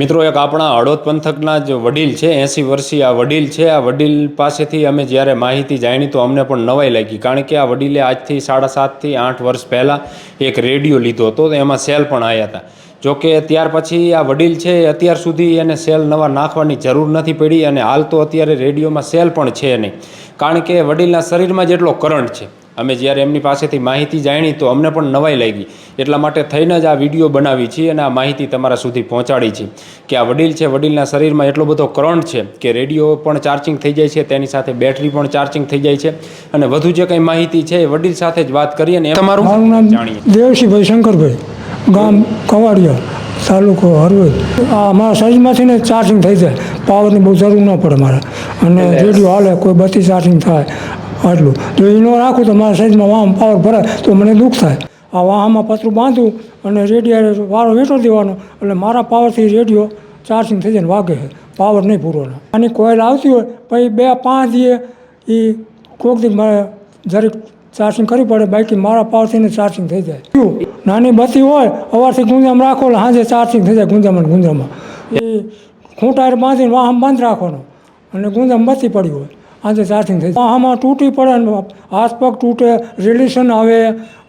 મિત્રો એક આપણા હળવદ પંથકના જ વડીલ છે, 80 વર્ષીય આ વડીલ છે। આ વડીલ પાસેથી અમે જ્યારે માહિતી જાણી તો અમને પણ નવાઈ લાગી, કારણ કે આ વડીલે આજથી 7.5 થી 8 વર્ષ પહેલાં એક રેડિયો લીધો હતો, એમાં સેલ પણ આવ્યા હતા। જોકે ત્યાર પછી આ વડીલ છે અત્યાર સુધી એને સેલ નવા નાખવાની જરૂર નથી પડી, અને હાલ તો અત્યારે રેડિયોમાં સેલ પણ છે નહીં, કારણ કે વડીલના શરીરમાં જેટલો કરંટ છે। અમે જ્યારે એમની પાસેથી માહિતી જાણી તો અમને પણ નવાઈ લાગી, એટલા માટે થઈને જ આ વિડીયો બનાવી છીએ અને આ માહિતી તમારા સુધી પહોંચાડી છે કે આ વડીલ છે, વડીલના શરીરમાં એટલો બધો કરંટ છે કે રેડિયો પણ ચાર્જિંગ થઈ જાય છે, તેની સાથે બેટરી પણ ચાર્જિંગ થઈ જાય છે। અને વધુ જે કંઈ માહિતી છે એ વડીલ સાથે જ વાત કરીએ ને તમારું નામ જાણીએ। દેવસિંહભાઈ શંકરભાઈ, ગામ કવાડિયા, તાલુકો હળવદ। અમારા શરીરમાંથી ને ચાર્જિંગ થઈ જાય, પાવરની બહુ જરૂર ન પડે મારે, અને રેડિયો હાલે, કોઈ બત્તી ચાર્જિંગ થાય આટલું। જો એ ન રાખું તો મારા શરીરમાં વાહમ પાવર ભરાય તો મને દુઃખ થાય। આ વાહમાં પતરું બાંધું અને રેડિયો વાળો વીંટો દેવાનો, એટલે મારા પાવરથી રેડિયો ચાર્જિંગ થઈ જાય, વાગે છે, પાવર નહીં પૂરો ના। આની કોઈલ આવતી હોય પછી 2-5 દીએ એ કોઈક દી મારે જરીક ચાર્જિંગ કરવી પડે, બાકી મારા પાવરથી ચાર્જિંગ થઈ જાય। નાની બત્તી હોય સવારથી ગુંજામ રાખો એટલે સાંજે ચાર્જિંગ થઈ જાય ગુંજામાં। એ ખૂંટાર બાંધીને વાહમ બંધ રાખવાનો અને ગુંજામ બત્તી પડી હોય સાંજે ચાર્જિંગ થઈ જાય। વાહમાં તૂટી પડે ને હાથ પગ તૂટે, રેડિયેશન આવે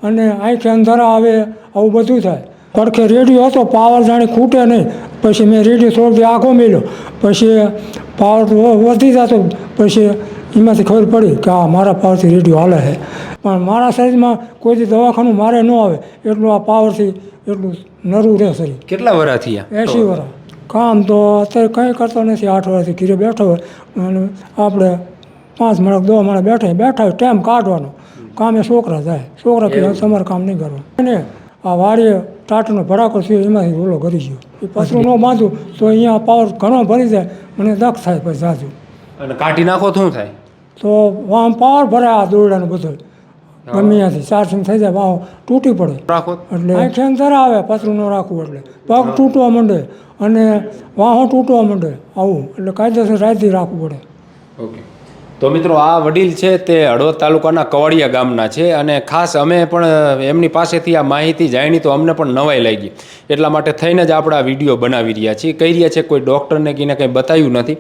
અને આંખે અંધારા આવે, આવું બધું થાય। પડખે રેડિયો હતો, પાવર જાણે ખૂટે નહીં, પછી મેં રેડિયો થોડી આખો મેલ્યો, પછી પાવર વધી જતો, પછી એમાંથી ખબર પડી કે આ મારા પાવરથી રેડિયો હાલે છે। પણ મારા શરીરમાં કોઈથી દવાખાનું મારે ન આવે એટલું આ પાવરથી એટલું નરું રહે શરીર। કેટલા વર્ષ થયા? 80 વર્ષ। કામ તો અત્યારે કંઈ કરતો નથી, 8 વર્ષથી ઘીરે બેઠો હોય, અને આપણે 5 માણસ 10 માણસ બેઠા હોય, ટાઈમ કાઢવાનો, કામે છોકરા જાય, છોકરા કહે તમારે કામ નહીં કરવું। અને આ વાડીએ ટાટનો ભડાકો થયો એમાંથી ઓલો કરી ગયો, એ પતરું ન બાંધું તો અહીંયા પાવર ઘણો ભરી જાય, મને દખ થાય પછી જાજુ। અને કાઢી નાખો તો શું થાય? તો વાહ પાવર ભરાય, આ દોરડાને બધું ગમે ત્યાંથી ચાર્જિંગ થઈ જાય, વાહ તૂટી પડે, રાખો એટલે આંખે અંધાર આવે, પતરું ન રાખવું એટલે પગ તૂટવા માંડે અને વાહો તૂટવા માંડે, આવું એટલે કાયદેસર રાતથી રાખવું પડે। ઓકે, તો મિત્રો આ વડીલ છે તે હળવદ તાલુકાના કવાડિયા ગામના છે, અને ખાસ અમે પણ એમની પાસેથી આ માહિતી જાણી તો અમને પણ નવાઈ લાગી, એટલા માટે થઈને જ આપણે આ વિડીયો બનાવી રહ્યા છીએ। કહી રહ્યા છે કોઈ ડૉક્ટરને કંઈ બતાવ્યું નથી।